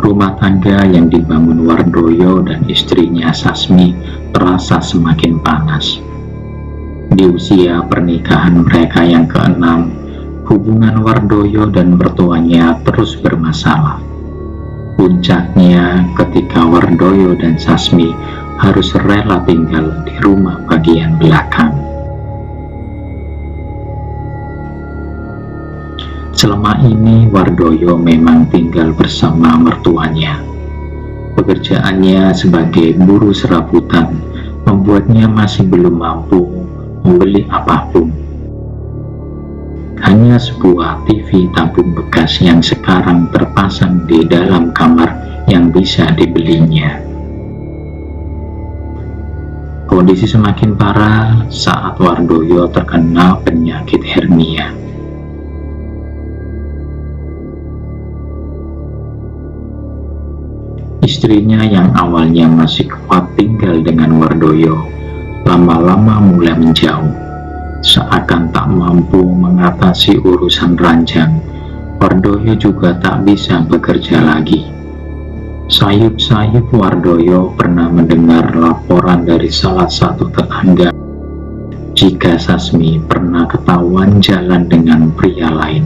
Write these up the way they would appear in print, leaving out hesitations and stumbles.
Rumah tangga yang dibangun Wardoyo dan istrinya Sasmi terasa semakin panas. Di usia pernikahan mereka yang keenam, hubungan Wardoyo dan mertuanya terus bermasalah. Puncaknya ketika Wardoyo dan Sasmi harus rela tinggal di rumah bagian belakang. Selama ini Wardoyo memang tinggal bersama mertuanya. Pekerjaannya sebagai buruh serabutan membuatnya masih belum mampu membeli apapun. Hanya sebuah TV tabung bekas yang sekarang terpasang di dalam kamar yang bisa dibelinya. Kondisi semakin parah saat Wardoyo terkena penyakit hernia. Istrinya yang awalnya masih kuat tinggal dengan Wardoyo, lama-lama mulai menjauh. Seakan tak mampu mengatasi urusan ranjang, Wardoyo juga tak bisa bekerja lagi. Sayup-sayup Wardoyo pernah mendengar laporan dari salah satu tetangga jika Sasmi pernah ketahuan jalan dengan pria lain.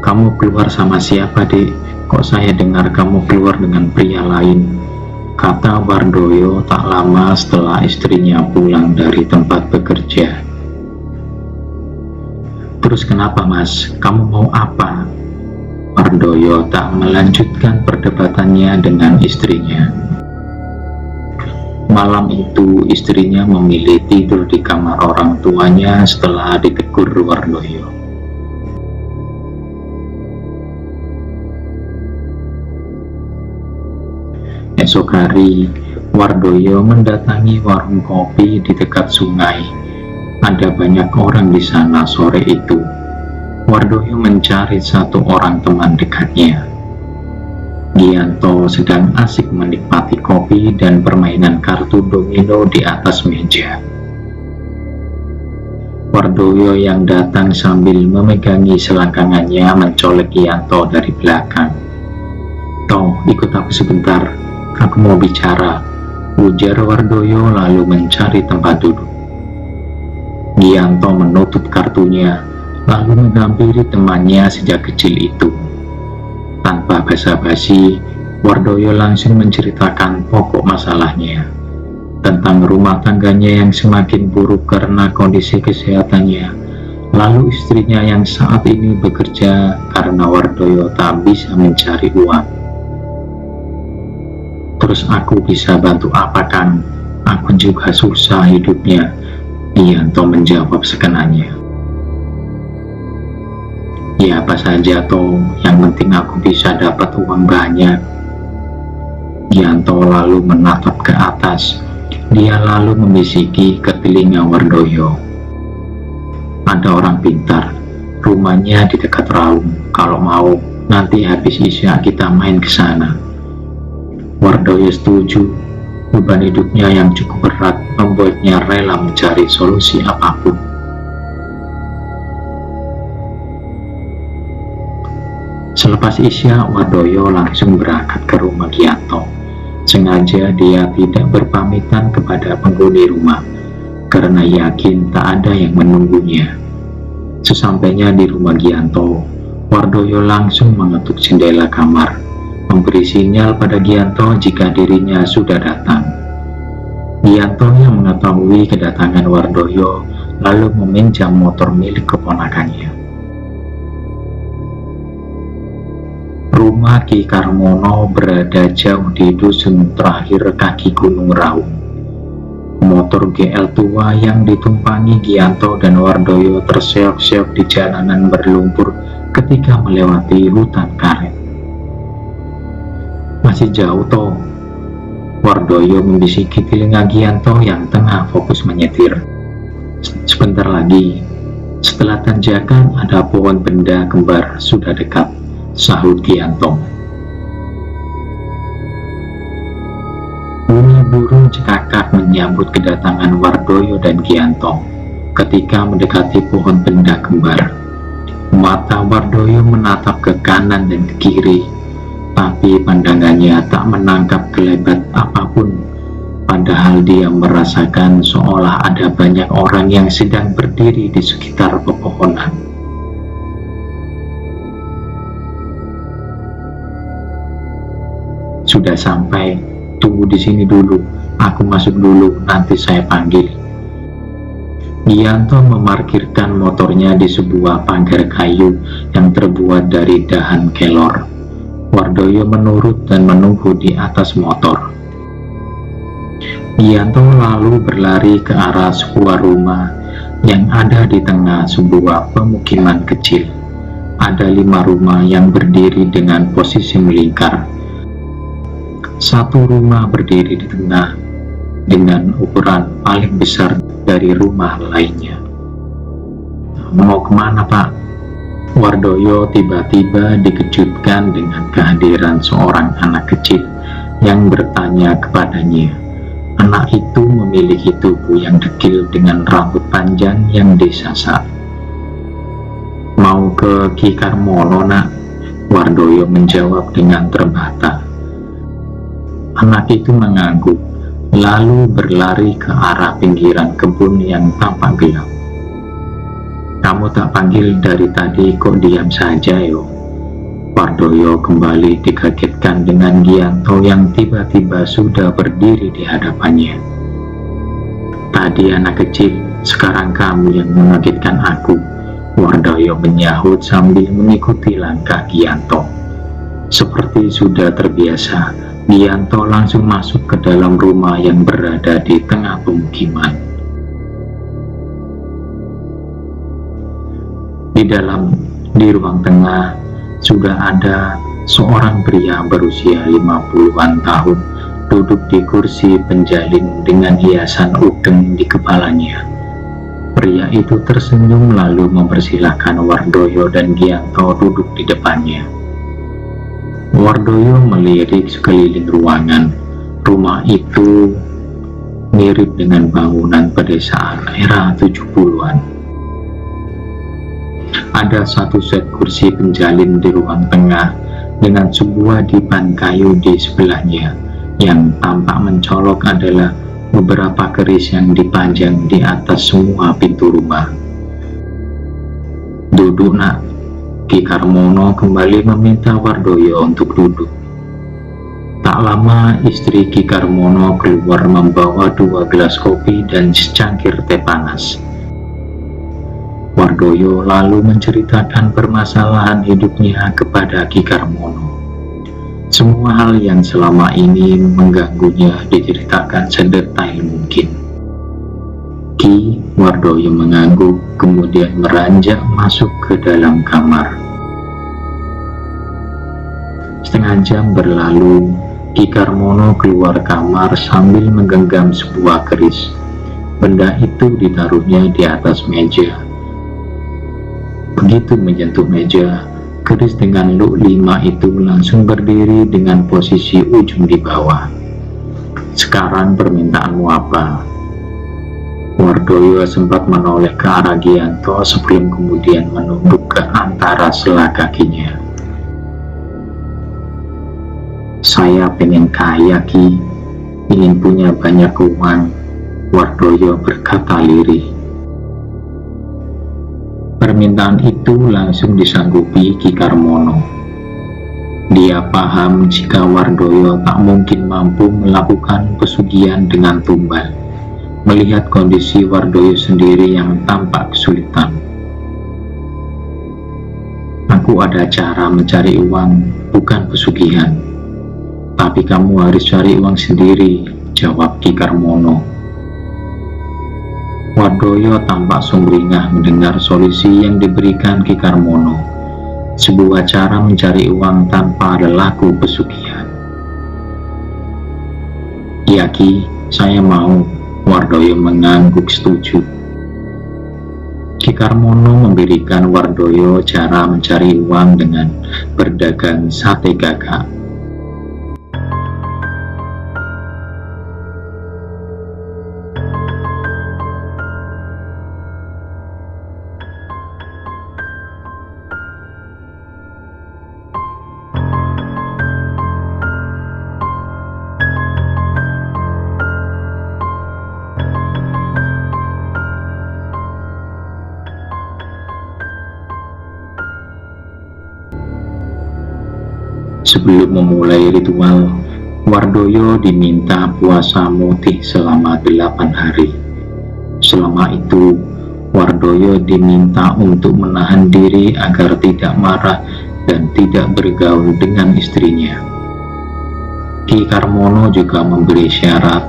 "Kamu keluar sama siapa, Dek? Kok saya dengar kamu keluar dengan pria lain?" kata Wardoyo tak lama setelah istrinya pulang dari tempat bekerja. "Terus kenapa, Mas? Kamu mau apa?" Wardoyo tak melanjutkan perdebatannya dengan istrinya. Malam itu istrinya memilih tidur di kamar orang tuanya setelah ditegur Wardoyo. Esok hari, Wardoyo mendatangi warung kopi di dekat sungai. Ada banyak orang di sana sore itu. Wardoyo mencari satu orang teman dekatnya. Gianto sedang asik menikmati kopi dan permainan kartu domino di atas meja. Wardoyo yang datang sambil memegangi selangkangannya mencolek Gianto dari belakang. "Toh, ikut aku sebentar. Aku mau bicara," ujar Wardoyo lalu mencari tempat duduk. Gianto menutup kartunya, lalu menghampiri temannya sejak kecil itu. Tanpa basa-basi, Wardoyo langsung menceritakan pokok masalahnya, tentang rumah tangganya yang semakin buruk karena kondisi kesehatannya, lalu istrinya yang saat ini bekerja karena Wardoyo tak bisa mencari uang. "Terus aku bisa bantu apa, Kang? Aku juga susah hidupnya," Gianto menjawab sekenanya. "Ya apa saja toh, yang penting aku bisa dapat uang banyak." Gianto lalu menatap ke atas. Dia lalu membisiki ke telinga Wardoyo, "Ada orang pintar, rumahnya di dekat Raung. Kalau mau, nanti habis isya kita main ke sana." Wardoyo setuju. Beban hidupnya yang cukup berat membuatnya rela mencari solusi apapun. Selepas isya, Wardoyo langsung berangkat ke rumah Gianto. Sengaja dia tidak berpamitan kepada penghuni rumah, karena yakin tak ada yang menunggunya. Sesampainya di rumah Gianto, Wardoyo langsung mengetuk jendela kamar, memberi sinyal pada Gianto jika dirinya sudah datang. Gianto yang mengetahui kedatangan Wardoyo lalu meminjam motor milik keponakannya. Rumah Ki Karmono berada jauh di dusun terakhir kaki Gunung Raung. Motor GL tua yang ditumpangi Gianto dan Wardoyo terseok-seok di jalanan berlumpur ketika melewati hutan karet. "Masih jauh toh?" Wardoyo membisiki telinga Gianto yang tengah fokus menyetir. "Sebentar lagi. Setelah tanjakan ada pohon benda kembar sudah dekat," sahut Gianto. Bunyi burung cekakak menyambut kedatangan Wardoyo dan Gianto ketika mendekati pohon benda kembar. Mata Wardoyo menatap ke kanan dan ke kiri, tapi pandangannya tak menangkap kelebat apapun, padahal dia merasakan seolah ada banyak orang yang sedang berdiri di sekitar pepohonan. Sudah sampai, tunggu di sini dulu, aku masuk dulu, nanti saya panggil. Gianto memarkirkan motornya di sebuah pagar kayu yang terbuat dari dahan kelor. Wardoyo menurut dan menunggu di atas motor. Gianto lalu berlari ke arah sebuah rumah yang ada di tengah sebuah pemukiman kecil. Ada 5 rumah yang berdiri dengan posisi melingkar. Satu rumah berdiri di tengah dengan ukuran paling besar dari rumah lainnya. Mau kemana, Pak? Wardoyo tiba-tiba dikejutkan dengan kehadiran seorang anak kecil yang bertanya kepadanya. Anak itu memiliki tubuh yang dekil dengan rambut panjang yang disasar. Mau ke Ki Karmono, nak? Wardoyo menjawab dengan terbata. Anak itu mengangguk, lalu berlari ke arah pinggiran kebun yang tampak gelap. Kamu tak panggil dari tadi, kok diam saja yo? Wardoyo kembali dikagetkan dengan Gianto yang tiba-tiba sudah berdiri di hadapannya. Tadi anak kecil, sekarang kamu yang mengagetkan aku, Wardoyo menyahut sambil mengikuti langkah Gianto. Seperti sudah terbiasa, Gianto langsung masuk ke dalam rumah yang berada di tengah pemukiman. Di ruang tengah sudah ada seorang pria berusia 50-an tahun duduk di kursi penjalin dengan hiasan udeng di kepalanya. Pria itu tersenyum lalu mempersilahkan Wardoyo dan Gianto duduk di depannya. Wardoyo melirik sekeliling ruangan. Rumah itu mirip dengan bangunan pedesaan era 70-an. Ada satu set kursi penjalin di ruang tengah dengan sebuah dipan kayu di sebelahnya. Yang tampak mencolok adalah beberapa keris yang dipajang di atas semua pintu rumah. Duduk, nak. Ki Karmono kembali meminta Wardoyo untuk duduk. Tak lama istri Ki Karmono keluar membawa 2 gelas kopi dan secangkir teh panas. Wardoyo lalu menceritakan permasalahan hidupnya kepada Ki Karmono. Semua hal yang selama ini mengganggunya diceritakan sedetail mungkin. Ki, Wardoyo mengangguk, kemudian meranjak masuk ke dalam kamar. Setengah jam berlalu, Ki Karmono keluar kamar sambil menggenggam sebuah keris. Benda itu ditaruhnya di atas meja. Begitu menyentuh meja, keris dengan luk 5 itu langsung berdiri dengan posisi ujung di bawah. Sekarang permintaanmu apa? Wardoyo sempat menoleh ke arah Gianto sebelum kemudian menunduk ke antara sela kakinya. Saya pengen kaya, Ki. Ingin punya banyak uang, Wardoyo berkata lirih. Permintaan itu langsung disanggupi Ki Karmono. Dia paham jika Wardoyo tak mungkin mampu melakukan pesugihan dengan tumbal. Melihat kondisi Wardoyo sendiri yang tampak kesulitan. Aku ada cara mencari uang, bukan pesugihan. Tapi kamu harus cari uang sendiri, jawab Ki Karmono. Wardoyo tampak sumringah mendengar solusi yang diberikan Ki Karmono. Sebuah cara mencari uang tanpa ada laku pesugihan. Ya Ki, saya mau. Wardoyo mengangguk setuju. Ki Karmono memberikan Wardoyo cara mencari uang dengan berdagang sate gagak. Sebelum memulai ritual, Wardoyo diminta puasa mutih selama 8 hari. Selama itu, Wardoyo diminta untuk menahan diri agar tidak marah dan tidak bergaul dengan istrinya. Ki Karmono juga memberi syarat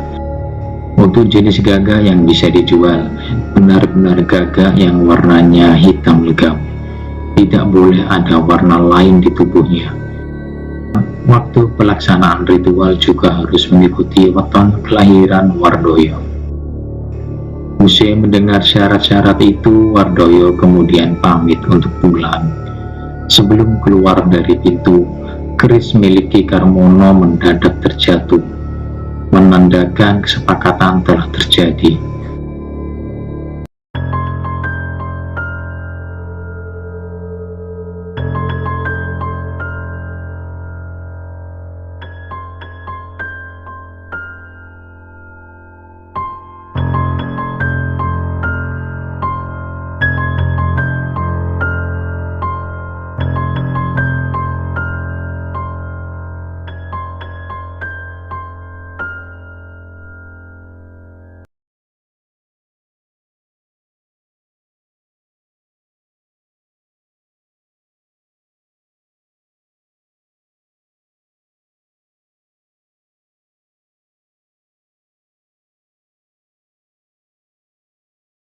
untuk jenis gagak yang bisa dijual, benar-benar gagak yang warnanya hitam legam. Tidak boleh ada warna lain di tubuhnya. Waktu pelaksanaan ritual juga harus mengikuti weton kelahiran Wardoyo. Usai mendengar syarat-syarat itu, Wardoyo kemudian pamit untuk pulang. Sebelum keluar dari pintu, keris milik Ki Karmono mendadak terjatuh, menandakan kesepakatan telah terjadi.